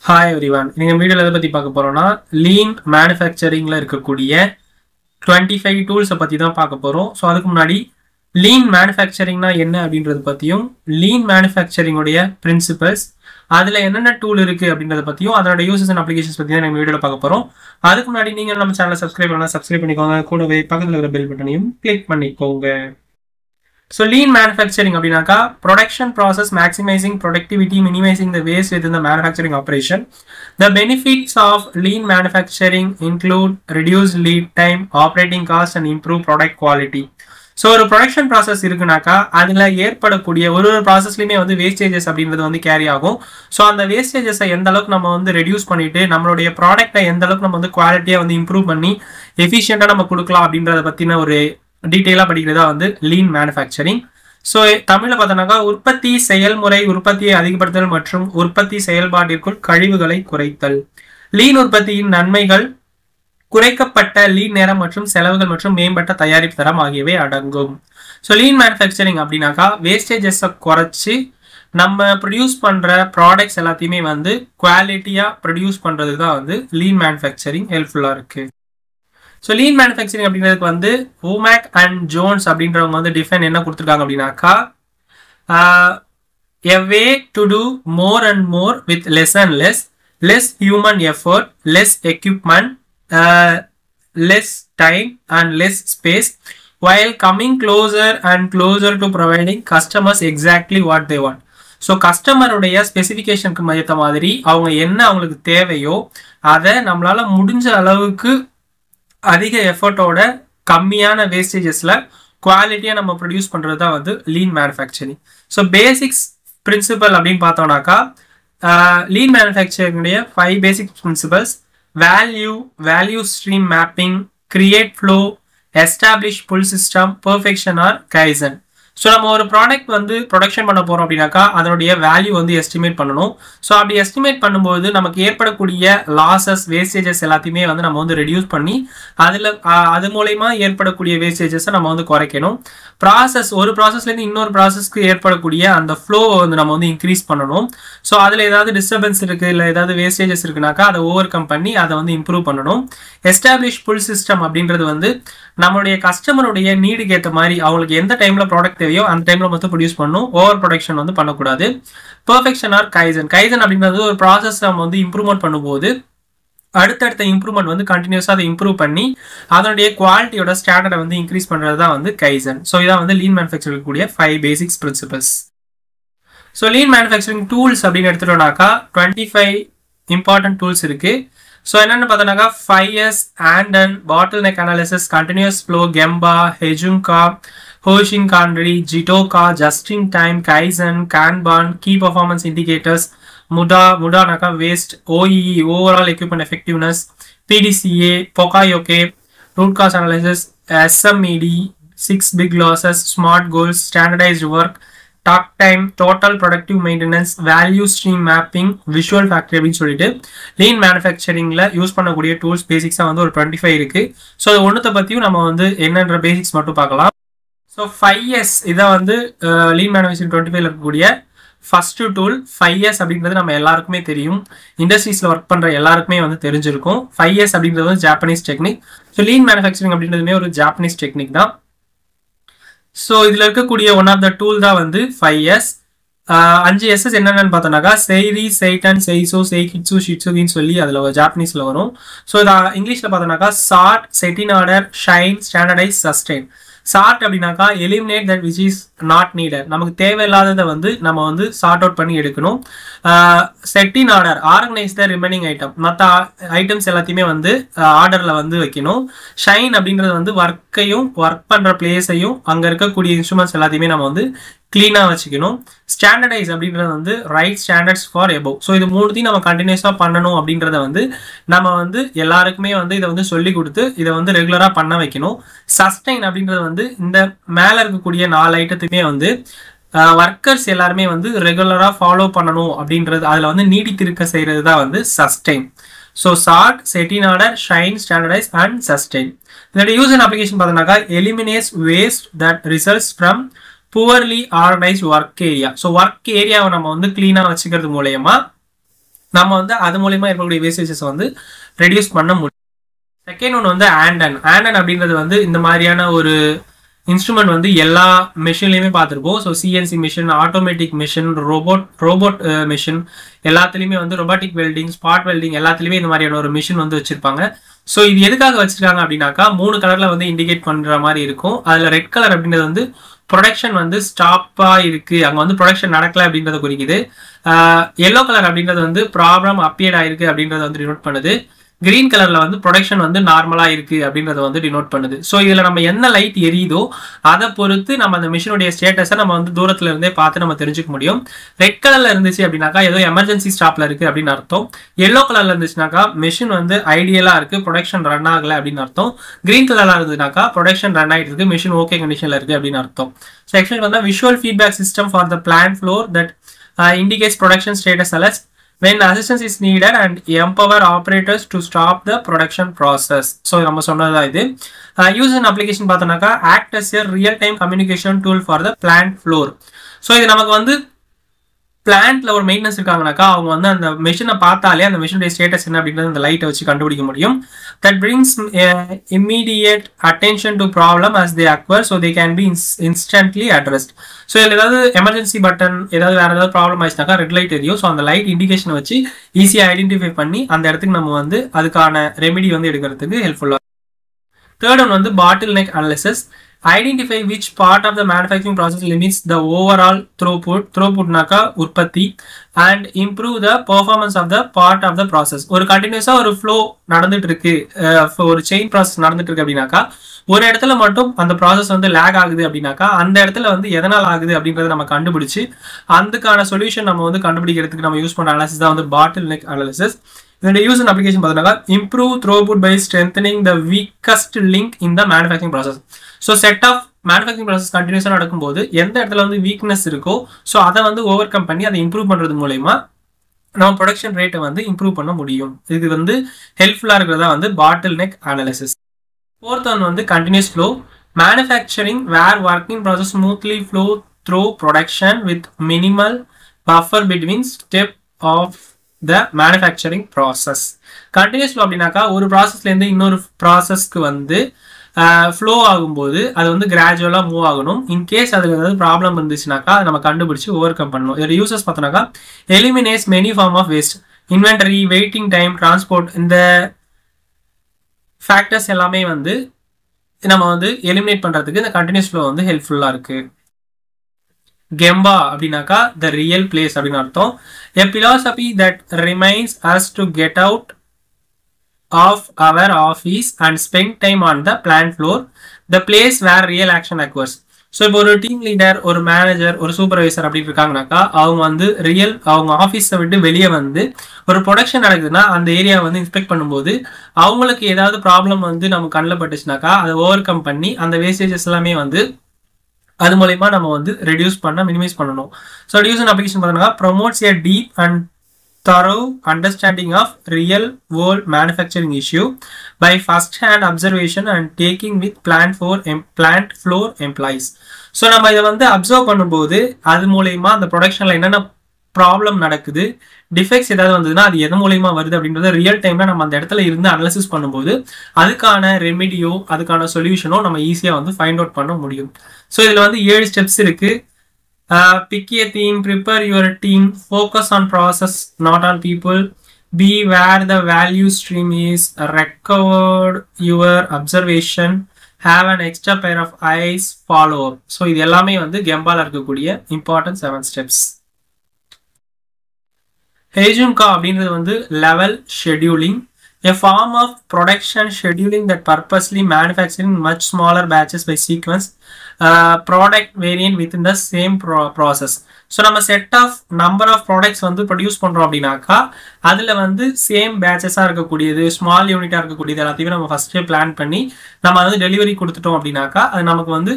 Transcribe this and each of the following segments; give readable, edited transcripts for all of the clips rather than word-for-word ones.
Hi everyone. In this video, we will lean manufacturing 25 tools. So, lean manufacturing lean manufacturing principles. That's what tool is uses and applications in this video. That's why you can subscribe the bell button. Click. So lean manufacturing production process maximizing productivity, minimizing the waste within the manufacturing operation. The benefits of lean manufacturing include reduced lead time, operating costs, and improved product quality. So a production process irukkunaka adula ஏற்படக்கூடிய ஒரு processலயுமே wastages அப்படின்றது carry ஆகும். So அந்த wastages எந்த அளவுக்கு நம்ம reduce பண்ணிட்டு நம்மளுடைய ப்ராடக்ட்டை எந்த அளவுக்கு நம்ம குவாலிட்டியா improve பண்ணி எஃபிஷியன்ட்டா நம்ம கொடுக்கலாம் அப்படின்றத பத்தின ஒரு டீடைலா படிக்கிறதா lean manufacturing. So தமிழ்ல பார்த்தோம்னா உற்பத்தி செயல்முறை உற்பத்தியை அதிகப்படுத்தல் மற்றும் உற்பத்தி செயல்பாட்டிற்குள் கழிவுகளை குறைத்தல். lean உற்பத்தியின் நன்மைகள் குறைக்கப்பட்ட லீட் நேரம் மற்றும் செலவுகள் மற்றும் மேம்பட்ட தயாரிப்பு தரம் ஆகியவை அடங்கும். So lean manufacturing அப்படினாக்கா வேஸ்டேஜஸ் குறைச்சு நம்ம ப்ரொடியூஸ் பண்ற ப்ராடக்ட்ஸ் எல்லாத்தையுமே குவாலிட்டியா ப்ரொடியூஸ் பண்றதுக்கு தான் lean manufacturing ஹெல்ப்ஃபுல்லா இருக்கு. So lean manufacturing அப்படிங்கிறதுக்கு Womack and Jones அப்படின்றவங்க டிஃபைன் என்ன கொடுத்திருக்காங்க அப்படினாக்கா a way to do more and more with less and less human effort, less equipment, less time and less space while coming closer and closer to providing customers exactly what they want. So customer உடைய ஸ்பெசிஃபிகேஷனுக்கு ஏத்த மாதிரி அவங்க என்ன அவங்களுக்கு தேவையோ அதை நம்மளால முடிஞ்ச அளவுக்கு அதிக எஃபர்ட்டோட கம்மியான வேஸ்டேஜஸ்ல குவாலிட்டியா நம்ம ப்ரொடியூஸ் பண்றது தான் lean manufacturing. So basics principle அப்படின்னு பார்த்தோம்னாக்கா lean manufacturing உடைய 5 basic principles: value stream mapping, create flow, establish pull system, perfection or kaizen. So நம்ம ஒரு ப்ராடக்ட் ப்ரொடக்ஷன் பண்ண போறோம் அப்படினாக்கா அதனுடைய வேல்யூ எஸ்டிமேட் பண்ணனும். சோ அப்படி எஸ்டிமேட் பண்ணும்போது நமக்கு ஏற்படக்கூடிய லாசஸ் வேஸ்டேஜஸ் எல்லாத்தையுமே நம்ம ரெடியூஸ் பண்ணி அது மூலமா ஏற்படக்கூடிய வேஸ்டேஜஸ் நம்ம குறைக்கணும். process ஒரு processல இருந்து இன்னொரு processக்கு ஏற்படக்கூடிய அந்த flow நம்ம இன்கிரீஸ் பண்ணனும். சோ அதுல ஏதாவது டிஸ்டர்பன்ஸ் இருக்கு இல்ல ஏதாவது வேஸ்டேஜஸ் இருக்குனாக்கா அதை ஓவர்கம் பண்ணி அதை இம்ப்ரூவ் பண்ணனும். establish pull system அப்படின்றது நம்மளுடைய கஸ்டமருடைய நீடுக்கு ஏத்த மாதிரி அவங்களுக்கு எந்த டைம்ல ப்ராடக்ட் தேவையோ அந்த டைம்ல மட்டும் ப்ரொடியூஸ் பண்ணனும். ஓவர் ப்ரொடக்ஷன் பண்ணக்கூடாது. perfection or kaizen அப்படின்றது ஒரு process நம்ம இம்ப்ரூவ்மென்ட் பண்ணும்போது அடுத்தடுத்த இம்ப்ரூவ்மென்ட் கண்டினியூஸா அதை இம்ப்ரூவ் பண்ணி அதனுடைய குவாலிட்டியோட ஸ்டாண்டர்டை இன்க்ரீஸ் பண்றது தான் கைசன். சோ இதான் lean manufacturing கூடிய 5 basics principles. So lean manufacturing tools அப்படின்னு எடுத்துட்டோம்னாக்கா 25 important tools இருக்கு. So என்னன்னு பார்த்தோம்னாக்கா 5S and bottleneck analysis, continuous flow, Gemba, Hejunka, Hoshinkanri, Jitoka, just in time, Kaizen, Kanban, key performance indicators, Muda naka waste, OEE, overall equipment effectiveness, PDCA, Pokayoke, root cause analysis, SMED, 6 big losses, smart goals, standardized work, talk time, total productive maintenance, value stream mapping, visual factory அப்படின்னு சொல்லிட்டு lean manufacturingல use பண்ணக்கூடிய tools பேசிக்ஸா ஒரு 25 இருக்கு. So அது ஒண்ணுத்த பத்தியும் நம்ம என்னன்ற basics மட்டும் பார்க்கலாம். சோ 5S இதான் lean manufacturing 25ல இருக்கக்கூடிய ஃபர்ஸ்ட் டூல். 5S அப்படின்றது நம்ம எல்லாருக்குமே தெரியும். இண்டஸ்ட்ரீஸ்ல ஒர்க் பண்ற எல்லாருக்குமே தெரிஞ்சிருக்கும். 5S அப்படின்றது Japanese technique. So lean manufacturing அப்படின்றதுமே ஒரு ஜாப்பனீஸ் டெக்னிக் தான். சோ இதுல இருக்கக்கூடிய ஒன் ஆஃப் த டூல் தான் 5S. 5 எஸ்எஸ் என்னன்னு பார்த்தோம்னாக்கா செய்ரி, செய்டன், செய்சோ, செய்கிட்சு, ஷிட்சுகின்னு சொல்லி அதுல ஜாப்பனீஸ்ல வரும். சோ இத இங்கிலீஷ்ல பார்த்தோம்னாக்கா sort, set in order, shine, standardize, sustain. Sort அப்படினாக்கா eliminate that which is not needed, நமக்கு தேவையில்லாததை நம்ம சார்ட் அவுட் பண்ணி எடுக்கணும். Set in order, organise the remaining item, மற்ற ஐட்டம்ஸ் எல்லாத்தையுமே ஆர்டர்ல வைக்கணும். ஷைன் அப்படின்றது ஒர்க்கையும் ஒர்க் பண்ற பிளேஸையும் அங்க இருக்கக்கூடிய இன்ஸ்ட்ருமெண்ட்ஸ் எல்லாத்தையுமே நம்ம கிளீனா வச்சுக்கணும். ஸ்டாண்டர்டைஸ் அப்படின்றது right standards for above. So இது மூணுத்தையும் நம்ம கண்டினியூஸா பண்ணணும் அப்படின்றத நம்ம எல்லாருக்குமே இதை சொல்லி கொடுத்து இதை ரெகுலரா பண்ண வைக்கணும். சஸ்டைன் அப்படின்றது இந்த மேல இருக்கக்கூடிய 4 ஐட்டத்தையுமே ஒர்க்கர்ஸ் எல்லாருமே ரெகுலரா ஃபாலோ பண்ணணும் அப்படின்றது அதுல நீடித்திருக்க செய்யறது தான் sustain. So sort, set in order, shine, standardize and sustain. இதோட யூஸ் அண்ட் அப்ளிகேஷன் பார்த்தோம்னாக்கா eliminates waste that results from poorly organized work area. So work area நம்ம clean வச்சுக்கிறது மூலமா நம்ம வந்து அது மூலமா இருக்கக்கூடிய வேஸ்டேஜஸ் வந்து ரெடியூஸ் பண்ண முடியும். செகண்ட் ஒன் வந்து ஆண்டன் அப்படின்றது வந்து இந்த மாதிரியான ஒரு இன்ஸ்ட்ருமெண்ட் வந்து எல்லா மிஷின்லையுமே பார்த்துருப்போம். So CNC machine, automatic machine, robot machine எல்லாத்துலேயுமே வந்து ரொபாட்டிக் வெல்டிங், ஸ்பாட் வெல்டிங் எல்லாத்துலேயுமே இந்த மாதிரியான ஒரு மிஷின் வந்து வச்சிருப்பாங்க. ஸோ இது எதுக்காக வச்சிருக்காங்க அப்படின்னாக்கா 3 கலர்ல வந்து இண்டிகேட் பண்ற மாதிரி இருக்கும். அதில் ரெட் கலர் அப்படின்றது வந்து ப்ரொடக்ஷன் வந்து ஸ்டாப்பா இருக்கு, அங்கே வந்து ப்ரொடக்ஷன் நடக்கல அப்படின்றத குறிக்குது. எல்லோ கலர் அப்படின்றது வந்து ப்ராப்ளம் அப்பியர்ட் ஆயிருக்கு அப்படின்றத வந்து டினோட் பண்ணுது. கிரீன் கலர்ல வந்து ப்ரொடக்ஷன் வந்து நார்மலா இருக்கு அப்படின்றத வந்து டினோட் பண்ணுது. ஸோ இதுல நம்ம என்ன லைட் எரியுதோ அதை பொறுத்து நம்ம அந்த மிஷினுடைய ஸ்டேட்டஸை நம்ம வந்து தூரத்துல இருந்தே பார்த்து நம்ம தெரிஞ்சுக்க முடியும். ரெட் கலர்ல இருந்துச்சு அப்படின்னாக்கா ஏதோ எமர்ஜென்சி ஸ்டாப்ல இருக்கு அப்படின்னு அர்த்தம். எல்லோ கலர்ல இருந்துச்சுனாக்கா மிஷின் வந்து ஐடியலா இருக்கு, ப்ரொடக்ஷன் ரன் ஆகல அப்படின்னு அர்த்தம். கிரீன் கலர்ல இருந்ததுனாக்கா ப்ரொடக்ஷன் ரன் ஆயிட்டு இருக்கு, மிஷின் ஓகே கண்டிஷன்ல இருக்கு அப்படின்னு அர்த்தம். ஸோ ஆக்சுவலி வந்து visual feedback system for the plant floor that indicates production status alerts when assistance is needed and empower operators to stop the production process. So நம்ம சொன்னதா இது. use in application பார்த்தோம்னாக்கா act as a real time communication tool for the plant floor. So இது நமக்கு வந்து பிளான்ட்ல ஒரு maintenance இருக்காங்கனாக்கா அவங்க வந்து அந்த மெஷினை பார்த்தாலே அந்த மெஷினுடைய ஸ்டேட்டஸ் என்ன அப்படின்றது அந்த லைட்டை வச்சு கண்டுபிடிக்க முடியும். That brings immediate attention to problem as they occur, so they can be instantly addressed. So இதில் ஏதாவது எமர்ஜென்சி பட்டன் ஏதாவது வேற ஏதாவது ப்ராப்ளம் ஆயிடுச்சுனாக்கா ரெட் லைட் எரியும். ஸோ அந்த லைட் இண்டிகேஷனை வச்சு ஈஸியாக ஐடென்டிஃபை பண்ணி அந்த இடத்துக்கு நம்ம வந்து அதுக்கான ரெமெடி வந்து எடுக்கிறதுக்கு ஹெல்ப்ஃபுல்லாக. தேர்ட் ஒன் வந்து bottleneck analysis. Identify which part of the manufacturing process limits the overall throughputனாக்கா உற்பத்தி and improve the performance of the part of the process. ஒரு கண்டினியூஸா ஒரு ஃப்ளோ நடந்துட்டு இருக்கு, ஒரு செயின் ப்ராசஸ் நடந்துட்டு இருக்கு அப்படின்னாக்கா ஒரு இடத்துல மட்டும் அந்த ப்ராசஸ் வந்து லேக் ஆகுது அப்படின்னாக்கா அந்த இடத்துல வந்து எதனால் ஆகுது அப்படின்றத நம்ம கண்டுபிடிச்சு அதுக்கான சொல்யூஷன் நம்ம வந்து கண்டுபிடிக்கிறதுக்கு நம்ம யூஸ் பண்ண அனாலிசிஸ் தான் வந்து பாட்டில் நெக் அனாலிசிஸ். இதோட யூஸ் அண்ட் அப்ளிகேஷன் பார்த்தோம்னாக்கா improve throughput by strengthening the weakest link in the manufacturing process. So set of manufacturing process கண்டினியூஸாக நடக்கும்போது எந்த இடத்துல வந்து வீக்னஸ் இருக்கோ ஸோ அதை வந்து ஓவர் கம் பண்ணி அதை இம்ப்ரூவ் பண்ணுறது மூலயமா நம்ம ப்ரொடக்ஷன் ரேட்டை வந்து இம்ப்ரூவ் பண்ண முடியும். இது வந்து ஹெல்ப்ஃபுல்லாக இருக்கிறதா வந்து bottleneck analysis. Fourth one வந்து continuous flow. Manufacturing where working process smoothly flow through production with minimal buffer between step of the manufacturing process. Continuous flow அப்படின்னாக்கா ஒரு ப்ராசஸ்ல இருந்து இன்னொரு ப்ராசஸ்க்கு வந்து ஃப்ளோ ஆகும்போது அது வந்து கிராஜுவலா மூவ் ஆகணும். இன்கேஸ் அதுல ஏதாவது ப்ராப்ளம் இருந்துச்சுனாக்கா அதை நம்ம கண்டுபிடிச்சு ஓவர் கம் பண்ணணும். இதோட யூசஸ் பார்த்தோம்னாக்கா eliminates many form of waste, inventory, waiting time, transport, இந்த ஃபேக்டர்ஸ் எல்லாமே வந்து நம்ம வந்து எலிமினேட் பண்றதுக்கு இந்த கண்டினியூஸ் ஃப்ளோ வந்து ஹெல்ப்ஃபுல்லா இருக்கு. கெம்பா அப்படின்னாக்கா த ரியல் பிளேஸ் அப்படின்னு அர்த்தம். A philosophy that reminds us to get out of our office and spend time on the plant floor, the place where real action occurs. So இப்போ ஒரு டீம் லீடர், ஒரு manager, ஒரு supervisor அப்படின்னு இருக்காங்கனாக்கா அவங்க வந்து அவங்க ஆஃபீஸை விட்டு வெளியே வந்து ஒரு ப்ரொடக்ஷன் நடக்குதுன்னா அந்த ஏரியாவை வந்து இன்ஸ்பெக்ட் பண்ணும்போது அவங்களுக்கு ஏதாவது ப்ராப்ளம் வந்து நம்ம கண்ணில் பட்டுச்சுனாக்கா அதை ஓவர் கம் பண்ணி அந்த வேஸ்டேஜஸ் எல்லாமே வந்து அது மூலமா நம்ம வந்து ரெடியூஸ் பண்ண மினிமைஸ் பண்ணணும். ஸோ யூஸ் அண்ட் அப்ளிகேஷன் பார்த்தோம்னா promotes A deep and thorough understanding of real world manufacturing issue by first hand observation and taking with plant floor employees. So நம்ம இதை வந்து அப்சர்வ் பண்ணும்போது அது மூலயமா அந்த ப்ரொடக்ஷன்ல என்னென்ன ப்ராப்ளம் நடக்குது, டிஃபெக்ட்ஸ் ஏதாவது வந்ததுன்னா அது எது மூலயமா வருது அப்படின்றத ரியல் டைம்ல நம்ம அந்த இடத்துல இருந்து அனலிசிஸ் பண்ணும்போது அதுக்கான ரெமிடியோ அதுக்கான சொல்யூஷனோ நம்ம ஈஸியாக வந்து ஃபைண்ட் அவுட் பண்ண முடியும். ஸோ இதில் வந்து 7 ஸ்டெப்ஸ் இருக்கு. Pick a theme, prepare your team, focus on process, not on people, be where the value stream is, record your observation, have an extra pair of eyes, follow up. So இது எல்லாமே வந்து கெம்பால இருக்கக்கூடிய important 7 steps. ஹேஜுன்கா அப்படின்றது வந்து level scheduling, a form of production scheduling that purposely manufacturing much smaller batches by sequence product variant within the same process. So நம்ம set of number of products வந்து produce பண்ணுறோம் அப்படின்னாக்கா அதில் வந்து சேம் பேட்சஸாக இருக்கக்கூடியது, small யூனிட்டாக இருக்கக்கூடியது எல்லாத்தையுமே நம்ம ஃபஸ்ட்டே பிளான் பண்ணி நம்ம வந்து டெலிவரி கொடுத்துட்டோம் அப்படின்னாக்கா அது நமக்கு வந்து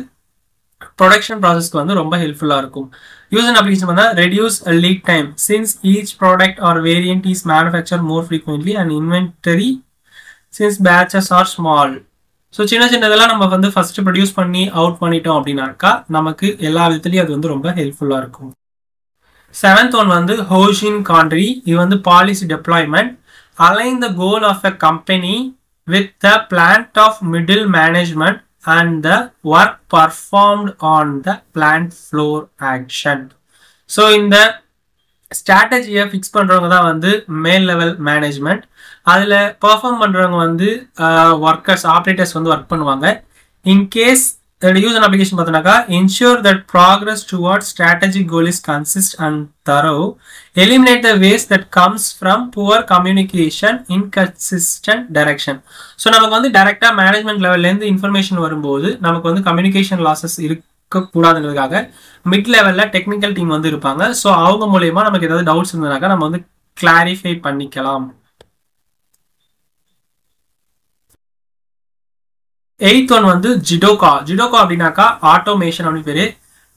ப்ரொடக்ஷன் ப்ராசஸ்க்கு வந்து ரொம்ப ஹெல்ப்ஃபுல்லாக இருக்கும். யூஸ் அண்ட் அப்ளிகேஷன் வந்து reduce lead time since each product or variant is manufacture more frequently and inventory since batches are small. So சின்னதெல்லாம் நம்ம வந்து ஃபர்ஸ்ட் ப்ரொடியூஸ் பண்ணி அவுட் பண்ணிட்டோம் அப்படின்னாக்கா நமக்கு எல்லா விதத்துலையும் அது வந்து ரொம்ப ஹெல்ப்ஃபுல்லாக இருக்கும். 7th one வந்து Hoshin Conry. இது வந்து policy deployment. Align the goal of a company with the plant of middle management and the work performed on the plant floor action. So இந்த ஸ்ட்ராட்டஜியை ஃபிக்ஸ் பண்ணுறவங்க தான் வந்து மேல் லெவல் மேனேஜ்மெண்ட். அதில் perform பண்ணுறவங்க வந்து ஒர்க்கர்ஸ் ஆப்ரேட்டர்ஸ் வந்து ஒர்க் பண்ணுவாங்க. இன்கேஸ் யூஸ் அண்ட் அப்ளிகேஷன் பார்த்தோன்னாக்கா ensure that progress towards strategic goal is consist and thorough, eliminate the waste that comes from poor communication, inconsistent direction. So நமக்கு வந்து டைரெக்டாக management லெவல்லேருந்து information வரும்போது நமக்கு வந்து கம்யூனிகேஷன் லாசஸ் இருக்கக்கூடாதுங்கிறதுக்காக மிட் லெவலில் technical team வந்து இருப்பாங்க. ஸோ அவங்க மூலயமா நமக்கு ஏதாவது டவுட்ஸ் இருந்ததுனாக்கா நம்ம வந்து கிளாரிஃபை பண்ணிக்கலாம். 8th one வந்து ஜிடோகா. ஜிடோகா அப்படின்னாக்கா ஆட்டோமேஷன் அப்படின்னு பேரு.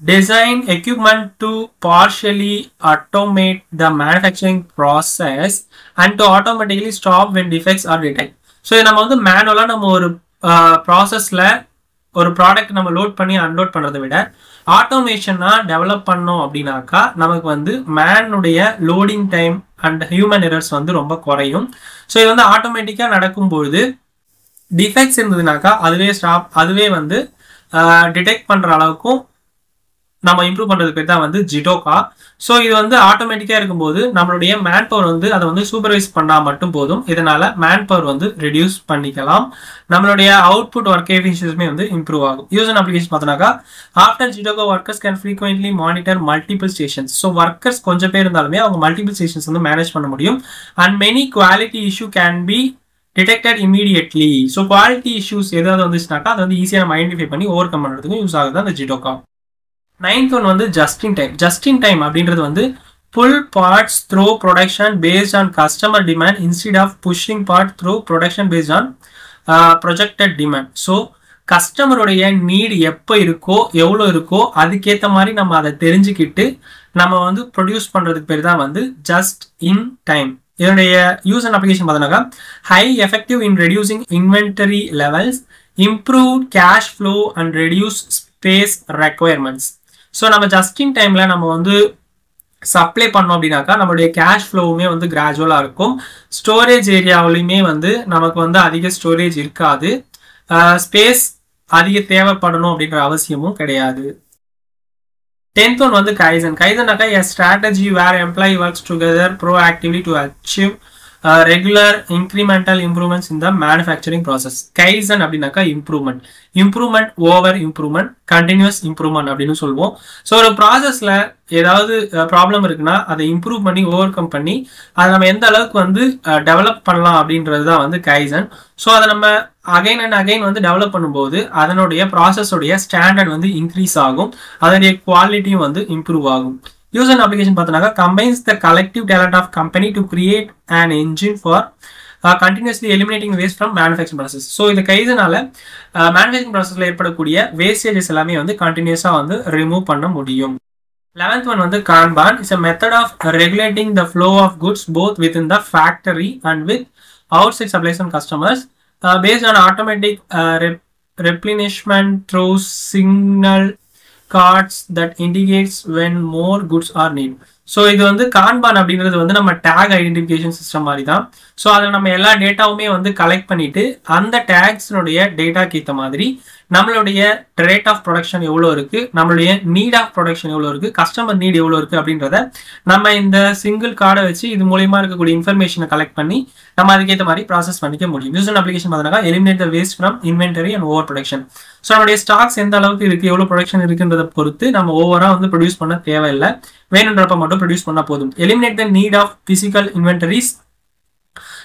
Design equipment to partially automate the manufacturing process and to automatically stop when defects are detect. So இது நம்ம வந்து மேனுவலாக நம்ம ஒரு ப்ராசஸில் ஒரு ப்ராடக்ட் நம்ம லோட் பண்ணி அன்லோட் பண்ணுறதை விட ஆட்டோமேஷனாக டெவலப் பண்ணோம் அப்படின்னாக்கா நமக்கு வந்து மேனுடைய loading time and human errors வந்து ரொம்ப குறையும். ஸோ இது வந்து ஆட்டோமேட்டிக்காக நடக்கும்பொழுது டிஃபெக்ட்ஸ் இருந்ததுனாக்கா அதுவே வந்து டிடெக்ட் பண்ணுற அளவுக்கும் நம்ம இம்ப்ரூவ் பண்ணுறது பேர் தான் வந்து ஜிடோகா. ஸோ இது வந்து ஆட்டோமேட்டிக்காக இருக்கும்போது நம்மளுடைய மேன் பவர் வந்து அதை வந்து சூப்பர்வைஸ் பண்ணால் மட்டும் போதும். இதனால மேன் பவர் வந்து ரெடியூஸ் பண்ணிக்கலாம். நம்மளுடைய அவுட்புட் ஒர்க் எஃபிஷியன்சியுமே வந்து இம்ப்ரூவ் ஆகும். யூஸ் அண்ட் அப்ளிகேஷன் பார்த்தோன்னாக்கா after jidoka workers can frequently monitor multiple stations. So workers கொஞ்சம் பேர் இருந்தாலுமே அவங்க மல்டிபிள் ஸ்டேஷன்ஸ் வந்து மேனேஜ் பண்ண முடியும். And many quality issue can be detected immediately. So quality issues ஏதாவது வந்துச்சுனாக்கா அதை வந்து ஈஸியாக நம்ம ஐடென்டிஃபை பண்ணி ஓவர் கம் பண்ணுறதுக்கும் யூஸ் ஆகுது அந்த ஜிடோகா. 9th one வந்து just in time. Just in time அப்படின்றது வந்து pull parts through production based on customer demand instead of pushing part through production based on projected demand. So கஸ்டமருடைய need எப்போ இருக்கோ எவ்வளோ இருக்கோ அதுக்கேற்ற மாதிரி நம்ம அதை தெரிஞ்சுக்கிட்டு நம்ம வந்து ப்ரொடியூஸ் பண்ணுறதுக்கு பேர் தான் வந்து ஜஸ்ட் இன் டைம். இதனுடைய யூஸ் அண்ட் அப்ளிகேஷன் பார்த்தோன்னாக்கா high effective in reducing inventory levels, improve cash flow and reduce space requirements. So நம்ம ஜஸ்ட் இன் டைமில் நம்ம வந்து சப்ளை பண்ணோம் அப்படின்னாக்கா நம்மளுடைய கேஷ் ஃப்ளோவுமே வந்து கிராஜுவலாக இருக்கும். ஸ்டோரேஜ் ஏரியாவிலையுமே வந்து நமக்கு வந்து அதிக ஸ்டோரேஜ் இருக்காது. ஸ்பேஸ் அதிக தேவைப்படணும் அப்படின்ற அவசியமும் கிடையாது. 10th one வந்து kaizen. கைசன்னாக்கா a strategy where employee works together proactively to achieve regular incremental improvements in the manufacturing process. Kaizen அப்படின்னாக்கா improvement over improvement, continuous improvement அப்படின்னு சொல்லுவோம். ஸோ ஒரு ப்ராசஸில் ஏதாவது ப்ராப்ளம் இருக்குன்னா அதை இம்ப்ரூவ் பண்ணி ஓவர் கம் பண்ணி அதை நம்ம எந்த அளவுக்கு வந்து டெவலப் பண்ணலாம் அப்படின்றது தான் வந்து கைசன். ஸோ அதை நம்ம அகைன் அண்ட் அகைன் வந்து டெவலப் பண்ணும்போது அதனுடைய ப்ராசஸோடைய ஸ்டாண்டர்ட் வந்து இன்க்ரீஸ் ஆகும், அதனுடைய குவாலிட்டியும் வந்து இம்ப்ரூவ் ஆகும். யூஸ் அண்ட் அப்ளிகேஷன் பார்த்தோன்னாக்கா combines the collective talent of company to create an engine for continuously eliminating waste from manufacturing process. So இந்த கைசனால மேனுஃபேக்சரிங் ப்ராசஸில் ஏற்படக்கூடிய வேஸ்டேஜஸ் எல்லாமே வந்து கண்டினியூஸாக வந்து ரிமூவ் பண்ண முடியும். 11th one வந்து Kanban. It's a method of regulating the flow of goods both within the factory and with outside suppliers and customers based on automatic replenishment through signal cards that indicates when more goods are needed. So இது வந்து கான்பான் அப்படின்றது வந்து நம்ம take identification system மாதிரி தான். So அதில் நம்ம எல்லா டேட்டாவுமே வந்து கலெக்ட் பண்ணிட்டு அந்த டேக்ஸினுடைய டேட்டாக்கு ஏற்ற மாதிரி நம்மளுடைய ரேட் ஆஃப் ப்ரொடக்ஷன் எவ்வளோ இருக்குது, நம்மளுடைய நீட் ஆஃப் ப்ரொடக்ஷன் எவ்வளோ இருக்குது, கஸ்டமர் நீட் எவ்வளோ இருக்குது அப்படின்றத நம்ம இந்த சிங்கிள் கார்டை வச்சு இது மூலயமா இருக்கக்கூடிய இன்ஃபர்மேஷனை கலெக்ட் பண்ணி நம்ம அதுக்கேற்ற மாதிரி ப்ராசஸ் பண்ணிக்க முடியும். யூஸ் அண்ட் அப்ளிகேஷன் பார்த்தோன்னா eliminate the waste from inventory and over production. So நம்மளுடைய ஸ்டாக்ஸ் எந்த அளவுக்கு இருக்குது, எவ்வளோ ப்ரொடக்ஷன் இருக்குன்றதை பொறுத்து நம்ம ஓவராக வந்து ப்ரொடியூஸ் பண்ண தேவையில்லை, வேணுன்றப்ப மட்டும் ப்ரொடியூஸ் பண்ணால் போதும். Eliminate the need of physical inventories.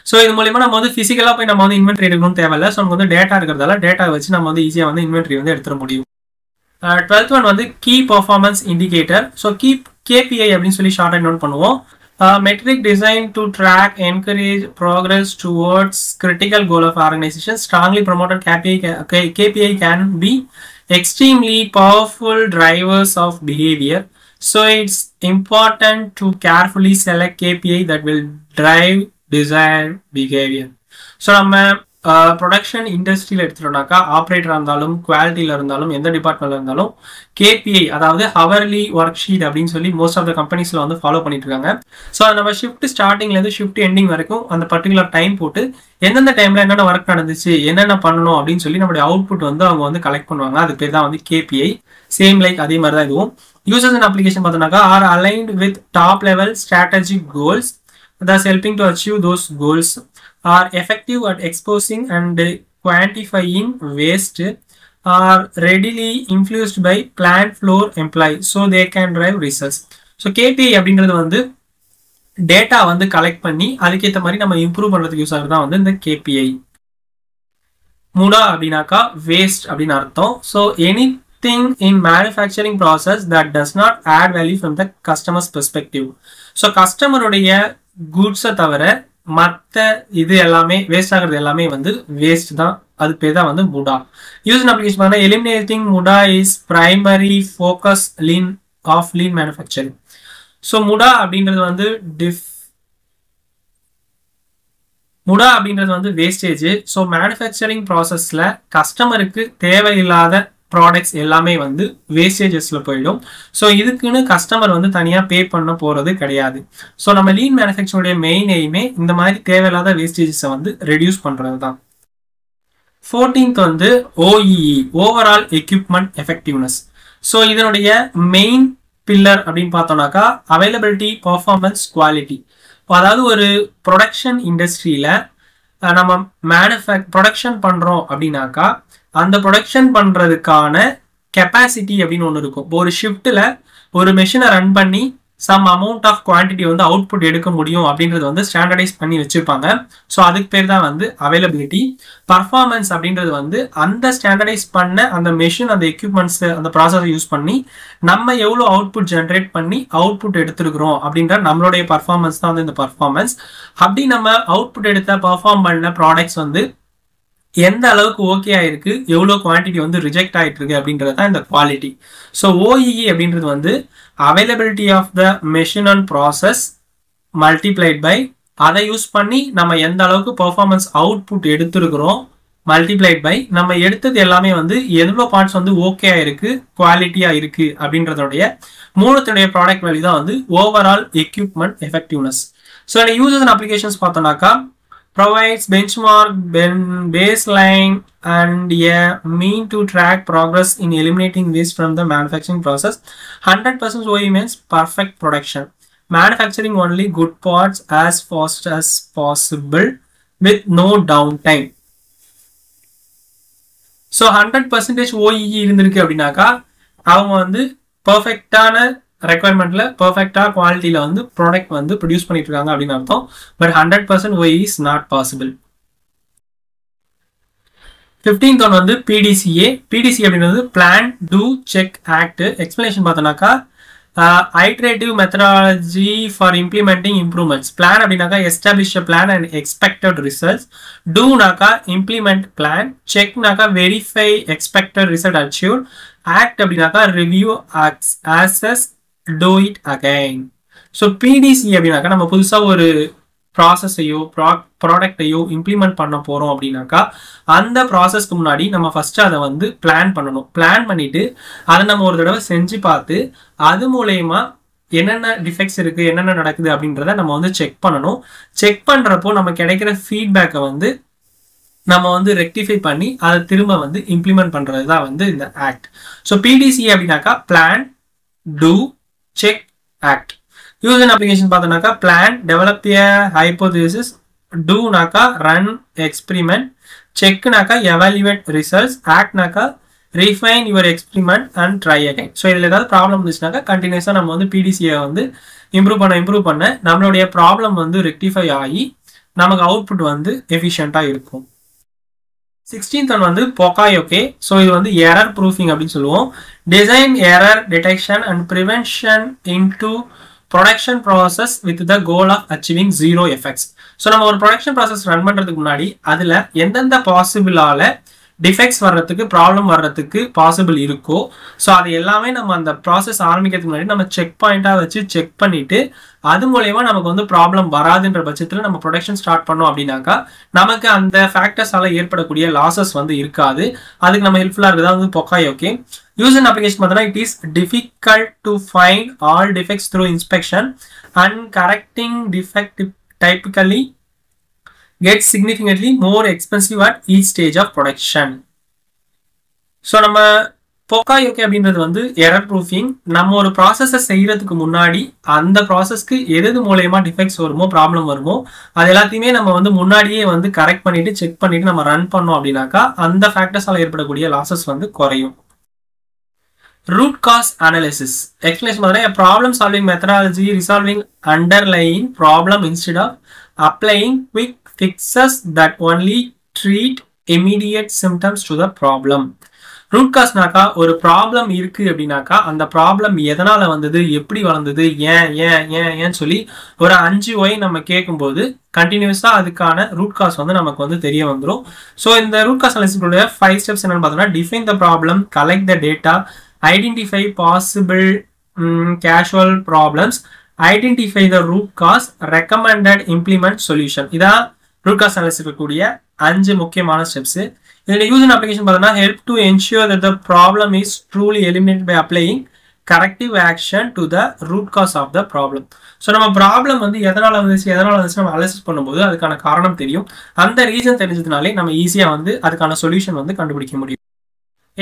So இது மூலமா நம்ம வந்து பிசிக்கலாக போய் நம்ம வந்து இன்வென்ட்ரி எடுக்கணும்னு தேவையில்லை. ஸோ நமக்கு வந்து டேட்டா இருக்கிறதால டேட்டா வச்சு நம்ம வந்து ஈஸியாக வந்து இன்வென்ட்ரி வந்து எடுத்துட முடியும். 12th one வந்து key performance indicator. So KPI அப்படின்னு சொல்லி ஷார்ட்டாக நோட் பண்ணுவோம். Metric designed to track, encourage progress towards critical goal of organization. Strongly promoted KPI can be extremely powerful drivers of behavior. So it's important to carefully select KPI that will drive desired behavior. So நம்ம production இண்டஸ்ட்ரியில் எடுத்துட்டோம்னாக்கா ஆப்ரேட்டராக இருந்தாலும் குவாலிட்டியில் இருந்தாலும் எந்த டிபார்ட்மெண்ட்டில் இருந்தாலும் KPI அதாவது hourly work sheet அப்படின்னு சொல்லி மோஸ்ட் ஆஃப் த கம்பெனிஸில் வந்து ஃபாலோ பண்ணிட்டு இருக்காங்க. ஸோ அது நம்ம ஷிஃப்ட் ஸ்டார்டிங்லேருந்து ஷிஃப்ட் எண்டிங் வரைக்கும் அந்த பர்டிகுலர் டைம் போட்டு எந்தெந்த டைமில் என்னென்ன ஒர்க் நடந்துச்சு என்னென்ன பண்ணணும் அப்படின்னு சொல்லி நம்மளுடைய அவுட்புட் வந்து அவங்க வந்து கலெக்ட் பண்ணுவாங்க. அது பேர் தான் வந்து கேபிஐ. சேம் லைக் அதே மாதிரி தான் இதுவும். யூசர்ஸ் அண்ட் அப்ளிகேஷன் பார்த்தோம்னாக்கா are aligned with top level strategic goals thus helping to achieve those goals, are effective at exposing and quantifying waste, are readily influenced by plant floor employees so they can drive results. So KPI அப்படிங்கிறது வந்து data வந்து collect பண்ணி அதுக்கேற்ற மாதிரி நம்ம improve பண்ணுறதுக்கு use ஆகுறது தான் வந்து இந்த KPI. முடா அப்படின்னாக்கா வேஸ்ட் அப்படின்னு அர்த்தம். So anything in manufacturing process that does not add value from the customer's perspective. So கஸ்டமருடைய குட்ஸை தவிர மற்ற இது எல்லாமே வேஸ்ட் ஆகிறது எல்லாமே வந்து வேஸ்ட் தான். அது பேர் தான் வந்து முடா. யூஸ் அப்ளிகேஷன் பார்த்தா eliminating muda is primary focus lean manufacturing. So muda அப்படின்றது வந்து வேஸ்டேஜ். ஸோ மேனுஃபேக்சரிங் ப்ராசஸில் கஸ்டமருக்கு தேவையில்லாத ப்ராடக்ட்ஸ் எல்லாமே வந்து வேஸ்டேஜஸ்ல போயிடும். ஸோ இதுக்குன்னு கஸ்டமர் வந்து தனியாக பே பண்ண போகிறது கிடையாது. ஸோ நம்ம லீன் மேனுஃபேக்சருடைய மெயின் எய்மே இந்த மாதிரி தேவையில்லாத வேஸ்டேஜஸை வந்து ரெடியூஸ் பண்ணுறது தான். 14th வந்து OEE overall equipment effectiveness. So இதனுடைய மெயின் பில்லர் அப்படின்னு பார்த்தோம்னாக்கா அவைலபிலிட்டி, பர்ஃபார்மன்ஸ், குவாலிட்டி. அதாவது ஒரு ப்ரொடக்ஷன் இண்டஸ்ட்ரியில் நம்ம ப்ரொடக்ஷன் பண்ணுறோம் அப்படின்னாக்கா அந்த ப்ரொடக்ஷன் பண்ணுறதுக்கான கெப்பாசிட்டி அப்படின்னு ஒன்று இருக்கும். இப்போ ஒரு ஷிஃப்ட்டில் ஒரு மெஷினை ரன் பண்ணி சம் அமௌண்ட் ஆஃப் குவான்டிட்டி வந்து அவுட்புட் எடுக்க முடியும் அப்படின்றது வந்து ஸ்டாண்டர்டைஸ் பண்ணி வச்சுருப்பாங்க. ஸோ அதுக்கு பேர் தான் வந்து அவைலபிலிட்டி. பர்ஃபார்மன்ஸ் அப்படின்றது வந்து அந்த ஸ்டாண்டர்டைஸ் பண்ண அந்த மெஷின், அந்த எக்யூப்மெண்ட்ஸ், அந்த ப்ராசஸை யூஸ் பண்ணி நம்ம எவ்வளோ அவுட்புட் ஜென்ரேட் பண்ணி அவுட்புட் எடுத்துருக்கிறோம் அப்படின்ற நம்மளுடைய பர்ஃபார்மன்ஸ் தான் வந்து இந்த பர்ஃபார்மன்ஸ். அப்படி நம்ம அவுட்புட் எடுத்த பர்ஃபார்ம் பண்ண ப்ராடக்ட்ஸ் வந்து எந்த அளவுக்கு ஓகே ஆயிருக்கு, எவ்வளோ குவான்டிட்டி வந்து ரிஜெக்ட் ஆகிட்டு இருக்கு அப்படின்றது தான் இந்த குவாலிட்டி. ஸோ OEE அப்படின்றது வந்து availability of the machine and process multiplied by அதை யூஸ் பண்ணி நம்ம எந்த அளவுக்கு பர்ஃபார்மன்ஸ் அவுட்புட் எடுத்துருக்கிறோம் மல்டிப்ளைட் பை நம்ம எடுத்தது எல்லாமே வந்து எவ்வளோ பார்ட்ஸ் வந்து ஓகே ஆயிருக்கு, குவாலிட்டியா இருக்கு அப்படின்றதுடைய மூணுத்துடைய ப்ராடக்ட் வேல்யூ தான் வந்து ஓவரால் எக்யூப்மெண்ட் எஃபெக்டிவ்னஸ். ஸோ இந்த யூசர்ஸ் அண்ட் அப்ளிகேஷன்ஸ் பார்த்தோம்னாக்கா provides benchmark, baseline and a mean to track progress in eliminating waste from the manufacturing process. 100% OEE means perfect production. Manufacturing only good parts as fast as possible with no downtime. So 100% OEE இருந்திருக்கு அப்படின்னாக்கா அவங்க வந்து பர்ஃபெக்டான ரெக்குவயர்மெண்ட்ல பர்ஃபெக்டா குவாலிட்டியில வந்து product வந்து produce பண்ணிட்டு இருக்காங்க அப்படின்னு அர்த்தம். But 100% OEE is not possible. 15th one வந்து PDCA. PDCA அப்படின்றது plan, do, check, act. Explanation பார்த்தோம்னாக்கா iterative methodology for implementing improvements. Plan அப்படின்னாக்கா establish a plan and expected results. Do நாக்கா implement plan. Check நாக்கா verify expected result achieved. Act அப்படின்னாக்கா review, assess, do it again. So PDCA அப்படின்னாக்கா நம்ம புதுசாக ஒரு ப்ராசஸையோ ப்ராடக்டையோ implement பண்ண போகிறோம் அப்படின்னாக்கா அந்த ப்ராசஸ்க்கு முன்னாடி நம்ம ஃபஸ்ட்டு அதை வந்து பிளான் பண்ணணும். பிளான் பண்ணிவிட்டு அதை நம்ம ஒரு தடவை செஞ்சு பார்த்து அது மூலயமா என்னென்ன டிஃபெக்ட்ஸ் இருக்குது, என்னென்ன நடக்குது அப்படின்றத நம்ம வந்து செக் பண்ணணும். செக் பண்ணுறப்போ நம்ம கிடைக்கிற ஃபீட்பேக்கை வந்து நம்ம வந்து ரெக்டிஃபை பண்ணி அதை திரும்ப வந்து இம்ப்ளிமெண்ட் பண்ணுறது தான் வந்து இந்த ஆக்ட். ஸோ PDCA அப்படின்னாக்கா plan, do, check, act. Use and application பார்த்தோம்னாக்கா பிளான், டெவலப் ஏ ஹைப்போதீசிஸ். டூனாக்கா ரன் எக்ஸ்பிரிமெண்ட். செக்னாக்கா எவாலுவேட் ரிசல்ட்ஸ். ஆக்ட்னாக்கா refine your experiment and try again. So இதில் ஏதாவது ப்ராப்ளம் இருந்துச்சுனாக்கா கண்டினியூஸாக நம்ம வந்து PDCA வந்து இம்ப்ரூவ் பண்ண நம்மளுடைய ப்ராப்ளம் வந்து ரெக்டிஃபை ஆகி நமக்கு அவுட்புட் வந்து எஃபிஷியண்ட்டாக இருக்கும். 16th ஒன் வந்து பொக்காயோகே. ஸோ இது வந்து எரர் ப்ரூஃபிங் அப்படின்னு சொல்லுவோம். Design error detection and prevention into production process with the goal of achieving zero effects. So நம்ம ஒரு ப்ரொடக்ஷன் ப்ராசஸ் ரன் பண்ணுறதுக்கு முன்னாடி அதில் எந்தெந்த பாசிபிளால டிஃபெக்ட்ஸ் வர்றதுக்கு ப்ராப்ளம் வர்றதுக்கு பாசிபிள் இருக்கோ ஸோ அது எல்லாமே நம்ம அந்த ப்ராசஸ் ஆரம்பிக்கிறதுக்கு முன்னாடி நம்ம செக் பாயிண்டாக வச்சு செக் பண்ணிட்டு அது மூலயமா நமக்கு வந்து ப்ராப்ளம் வராதுன்ற பட்சத்தில் நம்ம ப்ரொடக்ஷன் ஸ்டார்ட் பண்ணோம் அப்படின்னாக்கா நமக்கு அந்த ஃபேக்டர்ஸால ஏற்படக்கூடிய லாசஸ் வந்து இருக்காது. அதுக்கு நம்ம ஹெல்ப்ஃபுல்லாக இருக்குது வந்து Pokayoke. Use in application பார்த்தோன்னா it is difficult to find all defects through inspection and correcting defect typically gets significantly more expensive at each stage of production. So நம்ம Pokayoke அப்படின்றது வந்து எரர் ப்ரூஃபிங். நம்ம ஒரு ப்ராசஸை செய்யறதுக்கு முன்னாடி அந்த ப்ராசஸ்க்கு எது மூலயமா டிஃபெக்ட்ஸ் வருமோ ப்ராப்ளம் வருமோ அது எல்லாத்தையுமே நம்ம வந்து முன்னாடியே வந்து கரெக்ட் பண்ணிட்டு செக் பண்ணிட்டு நம்ம ரன் பண்ணோம் அப்படின்னாக்கா அந்த ஃபேக்டர்ஸால் ஏற்படக்கூடிய லாசஸ் வந்து குறையும். Root cause analysis. Explanation பார்த்தீங்கன்னா a problem solving methodology resolving underlying problem instead of applying quick fixes that only treat immediate symptoms to the problem. Root காஸ்னாக்கா ஒரு ப்ராப்ளம் இருக்கு அப்படின்னாக்கா அந்த ப்ராப்ளம் எதனால வந்தது, எப்படி வளர்ந்தது, ஏன் சொல்லி ஒரு 5 ஒய் நம்ம கேட்கும்போது கண்டினியூஸா அதுக்கான ரூட் காஸ் வந்து நமக்கு வந்து தெரிய வந்துடும். ஸோ இந்த ரூட் காஸ் அனாலிசிஸோட 5 ஸ்டெப்ஸ் என்னன்னு பார்த்தோம்னா define the problem, collect the data, identify possible casual problems, identify the root cause, recommended implement solution. இதான் root cause analysis கூடிய 5 முக்கியமான ஸ்டெப்ஸ். இதோட யூஸ் அண்ட் அப்ளிகேஷன் பார்த்தோம்னா help to ensure that the problem is truly eliminated by applying corrective action to the root cause of the problem. So நம்ம problem வந்து எதனால வந்துச்சு நம்ம அனாலிசிஸ் பண்ணும்போது அதுக்கான காரணம் தெரியும். அந்த ரீசன் தெரிஞ்சதுனாலே நம்ம ஈஸியாக வந்து அதுக்கான சொல்யூஷன் வந்து கண்டுபிடிக்க முடியும்.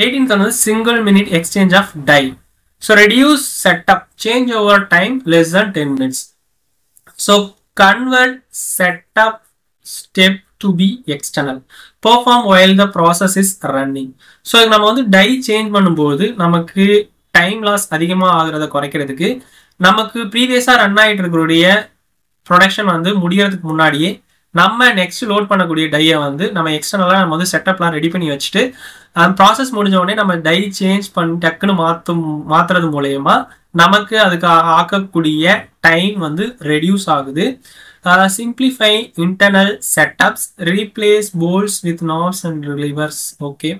18th வந்து single minute exchange of die. So reduce setup, change over time less than 10 minutes. So convert setup step to be external. Perform while the process is running. So நம்ம வந்து die change பண்ணும்போது நமக்கு time loss அதிகமாக ஆகுறத குறைக்கிறதுக்கு நமக்கு ப்ரீவியஸாக run ஆகிட்டு இருக்கிற ப்ரொடக்ஷன் வந்து முடியறதுக்கு முன்னாடியே நம்ம நெக்ஸ்ட் லோட் பண்ணக்கூடிய டையை வந்து நம்ம எக்ஸ்டர்னலாக நம்ம வந்து செட்டப்லாம் ரெடி பண்ணி வச்சுட்டு அந்த ப்ராசஸ் முடிஞ்ச உடனே நம்ம டை சேஞ்ச் பண்ணி டக்குன்னு மாற்றுறது மூலயமா நமக்கு அதுக்கு ஆக்கக்கூடிய டைம் வந்து ரெடியூஸ் ஆகுது. Simplify internal setups, replace bolts with knobs and levers. Okay,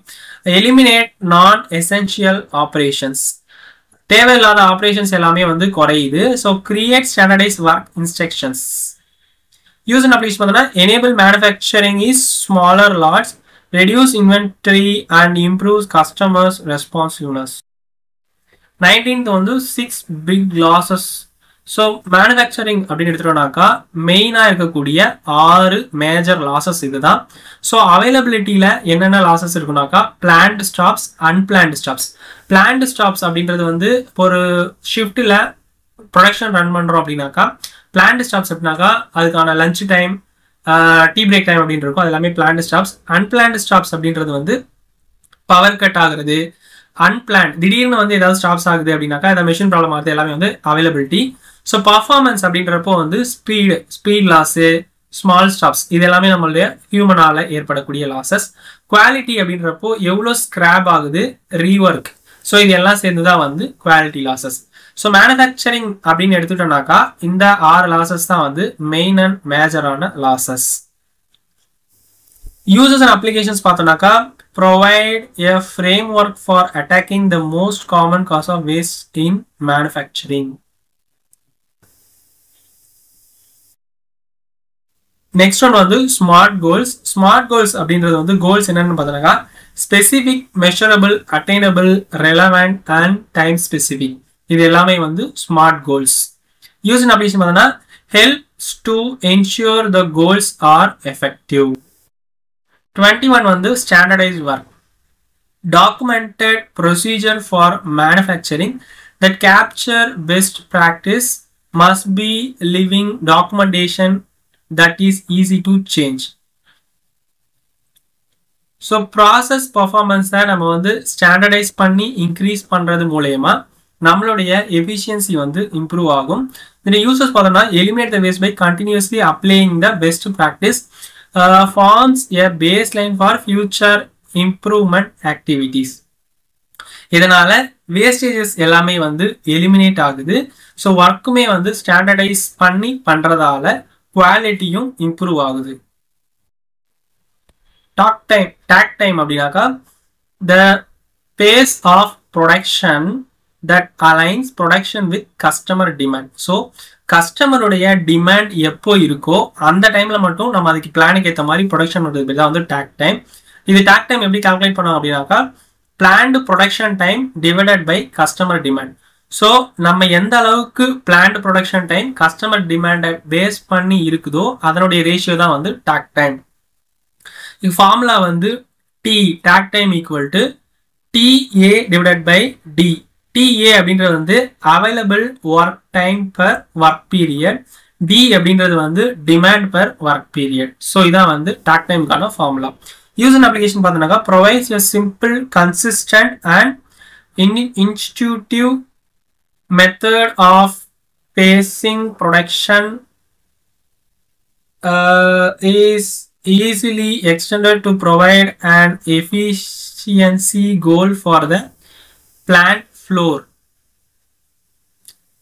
eliminate நான் எசென்ஷியல் ஆப்ரேஷன்ஸ், தேவையில்லாத ஆப்ரேஷன்ஸ் எல்லாமே வந்து குறையுது. So create standardise work instructions. Use and application பார்த்தோன்னா enable manufacturing is smaller lots, reduce inventory and improves customers responsiveness. 19th வந்து 6 big losses. So manufacturing அப்படின்னு எடுத்துட்டோம்னாக்கா மெயினாக இருக்கக்கூடிய 6 மேஜர் லாசஸ் இதுதான். ஸோ அவைலபிலிட்டியில் என்னென்ன லாசஸ் இருக்குனாக்கா planned stops, unplanned stops. Planned stops அப்படின்றது வந்து ஒரு ஷிஃப்ட்டில் ப்ரொடக்ஷன் ரன் பண்ணுறோம் அப்படின்னாக்கா பிளான்ட் ஸ்டாப்ஸ் அப்படின்னாக்கா அதுக்கான lunch time, tea break time அப்படின்னு இருக்கும், அது எல்லாமே பிளான்ட் ஸ்டாப்ஸ். அன்பிளான்ட் ஸ்டாப்ஸ் அப்படின்றது வந்து பவர் கட் ஆகுறது, அன்பிளான் திடீர்னு வந்து ஏதாவது ஸ்டாப்ஸ் ஆகுது அப்படின்னாக்கா இந்த மெஷின் ப்ராப்ளம் ஆகுது, எல்லாமே வந்து அவைலபிலிட்டி. ஸோ பர்ஃபார்மன்ஸ் அப்படின்றப்போ வந்து ஸ்பீட் லாஸு, ஸ்மால் ஸ்டாப்ஸ், இது எல்லாமே நம்மளுடைய ஹியூமனால ஏற்படக்கூடிய லாசஸ். குவாலிட்டி அப்படின்றப்போ எவ்வளோ ஸ்கிராப் ஆகுது, ரீஒர்க், ஸோ இது எல்லாம் சேர்ந்து தான் வந்து குவாலிட்டி லாசஸ். ஸோ மேனுஃபேக்சரிங் அப்படின்னு எடுத்துட்டோம்னாக்கா இந்த 6 லாசஸ் தான் வந்து மெயின் அண்ட் மேஜரான லாசஸ். யூசஸ் அண்ட் அப்ளிகேஷன்ஸ் பார்த்தோம்னாக்கா provide a framework for attacking the most common cause of waste in manufacturing. Next one வந்து smart goals. Smart goals அப்படின்றது வந்து goals என்னன்னு பார்த்தோம்னாக்கா specific, measurable, attainable, relevant and time specific. இது எல்லாமே வந்து smart goals. Use and application பார்த்தோம்னா helps to ensure the goals are effective. 21 வந்து standardized work. Documented procedure for manufacturing that capture best practice must be living documentation that is easy to change. So process performance நம்ம வந்து standardize பண்ணி increase பண்றது மூலமா நம்மளுடைய efficiency வந்து improve ஆகும். இந்த users பார்த்தோம்னா eliminate the waste by continuously applying the best practice. Forms a baseline for future improvement activities. இதனால வேஸ்டேஜஸ் எல்லாமே வந்து எலிமினேட் ஆகுது. ஸோ ஒர்க்குமே வந்து ஸ்டாண்டர்டைஸ் பண்ணி பண்றதால குவாலிட்டியும் இம்ப்ரூவ் ஆகுது. takt time அப்படினாக்கா the pace of production that aligns production with customer demand. So customer உடைய demand எப்போ இருக்கோ அந்த டைம்ல மட்டும் நம்ம அதுக்கு பிளானுக்கு ஏத்த மாதிரி ப்ரொடக்ஷன் பண்றது தான் வந்து takt time. இது takt time எப்படி கால்குலேட் பண்ணோம் அப்படினாக்கா planned production time divided by customer demand. So நம்ம எந்த அளவுக்கு planned production time customer demand base பண்ணி இருக்குதோ அதனுடைய ரேஷியோ தான் வந்து takt time. இந்த ஃபார்முலா வந்து takt time equal to TA divided by D. TA அப்படின்றது வந்து available work time per work period. D அப்படின்றது வந்து demand per work period. So இதான் வந்து takt time கான ஃபார்முலா. Use and application பார்த்தோம்னா provides a simple, consistent and intuitive method of pacing production is easily extended to provide an efficiency goal for the plant floor.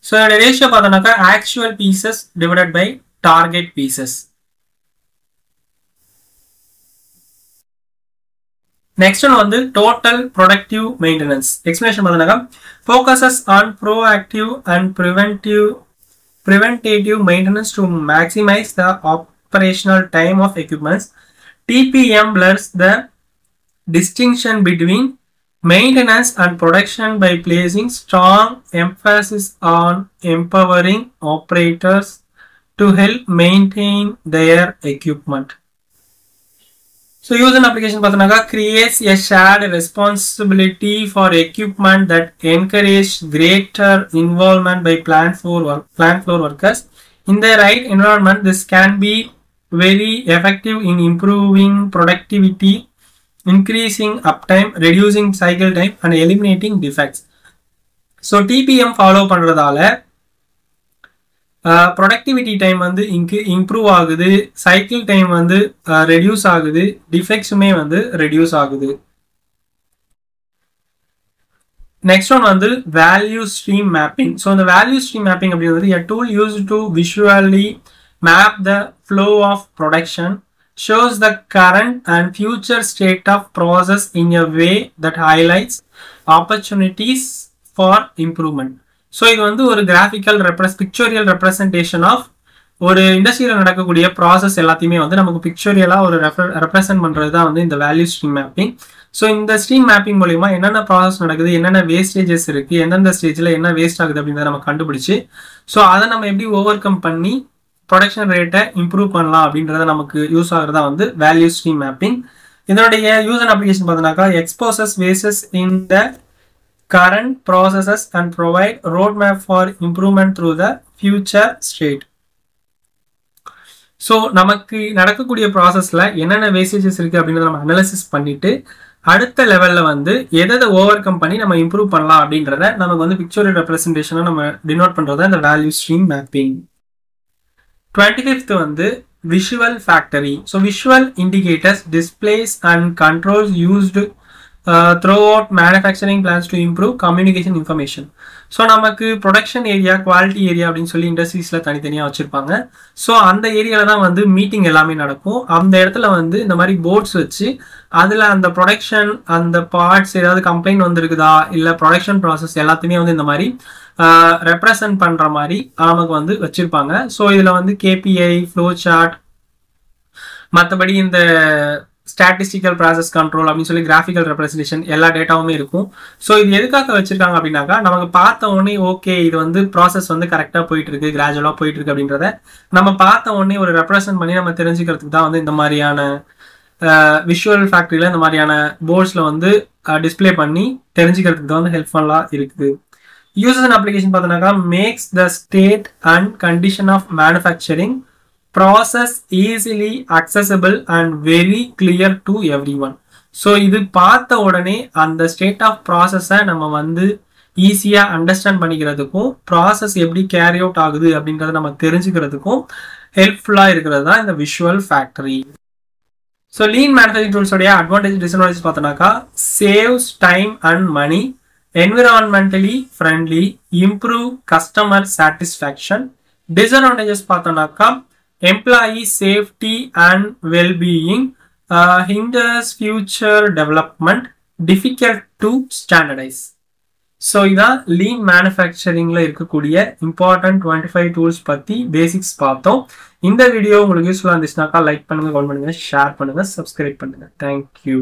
So the ratio பார்த்தோம்னா actual pieces divided by target pieces. Next one வந்து total productive maintenance. Explanation பார்த்தோம்னா focuses on proactive and preventative maintenance to maximize the operational time of equipments. TPM blurs the distinction between maintenance and production by placing strong emphasis on empowering operators to help maintain their equipment. So use an application பார்த்தோம்னா creates a shared responsibility for equipment that encourage greater involvement by plant floor workers. In the right environment, this can be very effective in improving productivity, increasing uptime, reducing cycle time and eliminating defects. So TPM follow பண்றதால productivity time வந்து improve ஆகுது, cycle time வந்து reduce ஆகுது, defectsமே வந்து reduce ஆகுது. Next one வந்து value stream mapping. So the value stream mapping அப்படிங்கிறது a tool used to visually map the flow of production, shows the current and future state of process in a way that highlights opportunities for improvement. So இது வந்து ஒரு graphical pictorial representation of ஒரு இண்டஸ்ட்ரியில நடக்கக்கூடிய process எல்லாத்தையுமே வந்து நமக்கு பிக்சோரியலா ஒரு ரெப்ரசென்ட் பண்றது தான் வந்து இந்த வேல்யூ ஸ்ட்ரீம் மேப்பிங். ஸோ இந்த ஸ்ட்ரீம் மேப்பிங் மூலமா என்னென்ன ப்ராசஸ் நடக்குது, என்னென்ன வேஸ்டேஜஸ் இருக்கு, எந்தெந்த ஸ்டேஜ்ல என்ன வேஸ்ட் ஆகுது அப்படின்றத நம்ம கண்டுபிடிச்சு ஸோ அதை நம்ம எப்படி ஓவர் கம் பண்ணி ப்ரொடக்ஷன் ரேட்டை இம்ப்ரூவ் பண்ணலாம் அப்படின்றத நமக்கு யூஸ் ஆகுறதா வந்து வேல்யூ ஸ்ட்ரீம் மேப்பிங். இதனுடைய யூஸ் அண்ட் அப்ளிகேஷன் பார்த்தோம்னாக்கா exposures versus in the current processes and provide roadmap for improvement through the future state. So நமக்கு நடக்கக்கூடிய ப்ராசஸ்ல என்னென்ன வேஸ்டேஜஸ் இருக்கு அப்படின்றத நம்ம அனாலிசிஸ் பண்ணிட்டு அடுத்த லெவல்ல வந்து எதை ஓவர் கம் பண்ணி நம்ம இம்ப்ரூவ் பண்ணலாம் அப்படின்றத நமக்கு வந்து பிக்சோரியல் ரெப்ரசன்டேஷனை நம்ம டினோட் பண்றதா இந்த வேல்யூ ஸ்ட்ரீம் மேப்பிங். 25th வந்து visual factory. So visual indicators, displays and controls used throughout manufacturing plants to improve communication information. So நமக்கு ப்ரொடக்ஷன் ஏரியா, குவாலிட்டி ஏரியா அப்படின்னு சொல்லி இண்டஸ்ட்ரீஸ்ல தனித்தனியாக வச்சிருப்பாங்க. ஸோ அந்த ஏரியால தான் வந்து மீட்டிங் எல்லாமே நடக்கும். அந்த இடத்துல வந்து இந்த மாதிரி போர்ட்ஸ் வச்சு அதில் அந்த ப்ரொடக்ஷன், அந்த பார்ட்ஸ் ஏதாவது கம்ப்ளைண்ட் வந்துருக்குதா இல்லை ப்ரொடக்ஷன் ப்ராசஸ் எல்லாத்தையுமே வந்து இந்த மாதிரி ரெப்ரசன்ட் பண்ற மாதிரி நமக்கு வந்து வச்சிருப்பாங்க. ஸோ இதில் வந்து கேபிஐ, ஃப்ளோ சார்ட், மற்றபடி இந்த ஸ்டாட்டிஸ்டிக்கல் ப்ராசஸ் கண்ட்ரோல் அப்படின்னு சொல்லி கிராஃபிக்கல் ரெப்ரசன்டேஷன் எல்லா டேட்டாவுமே இருக்கும். ஸோ இது எதுக்காக வச்சிருக்காங்க அப்படின்னாக்கா நமக்கு பார்த்த உடனே ஓகே இது வந்து ப்ராசஸ் வந்து கரெக்டாக போயிட்டு இருக்கு, கிராஜுவலாக போயிட்டு இருக்கு அப்படின்றத நம்ம பார்த்த உடனே ஒரு ரெப்ரசன்ட் பண்ணி நம்ம தெரிஞ்சுக்கிறதுக்கு தான் வந்து இந்த மாதிரியான விஷுவல் ஃபேக்டரியில் இந்த மாதிரியான போர்ட்ஸில் வந்து டிஸ்பிளே பண்ணி தெரிஞ்சுக்கிறதுக்கு தான் வந்து ஹெல்ப்ஃபுல்லாக இருக்குது. யூசஸ் அண்ட் அப்ளிகேஷன் பார்த்தோம்னாக்கா makes the state and condition of manufacturing process easily accessible and very clear to everyone. So இது பார்த்த உடனே அந்த ஸ்டேட் ஆஃப் ப்ராசஸை நம்ம வந்து ஈஸியாக அண்டர்ஸ்டாண்ட் பண்ணிக்கிறதுக்கும் ப்ராசஸ் எப்படி கேரி அவுட் ஆகுது அப்படின்றத நம்ம தெரிஞ்சுக்கிறதுக்கும் ஹெல்ப்ஃபுல்லாக இருக்கிறது தான் இந்த visual factory. So lean manufacturing டூல்ஸோடைய அட்வான்டேஜ் டிஸ்அட்வான்டேஜ் பார்த்தோம்னாக்கா saves time and money, environmentally friendly, improve customer satisfaction. Disadvantages பார்த்தோம்னாக்கா employee safety and well-being, hinders future development, difficult to standardize. So இதான் லீன் மேனுஃபேக்சரிங்கில் இருக்கக்கூடிய இம்பார்ட்டன்ட் 25 டூல்ஸ் பற்றி basics பார்த்தோம். இந்த video உங்களுக்கு யூஸ்ஃபுல்லாக இருந்துச்சுனாக்கா லைக் பண்ணுங்கள், கமெண்ட் பண்ணுங்கள், ஷேர் பண்ணுங்கள், சப்ஸ்கிரைப் பண்ணுங்கள். தேங்க்யூ.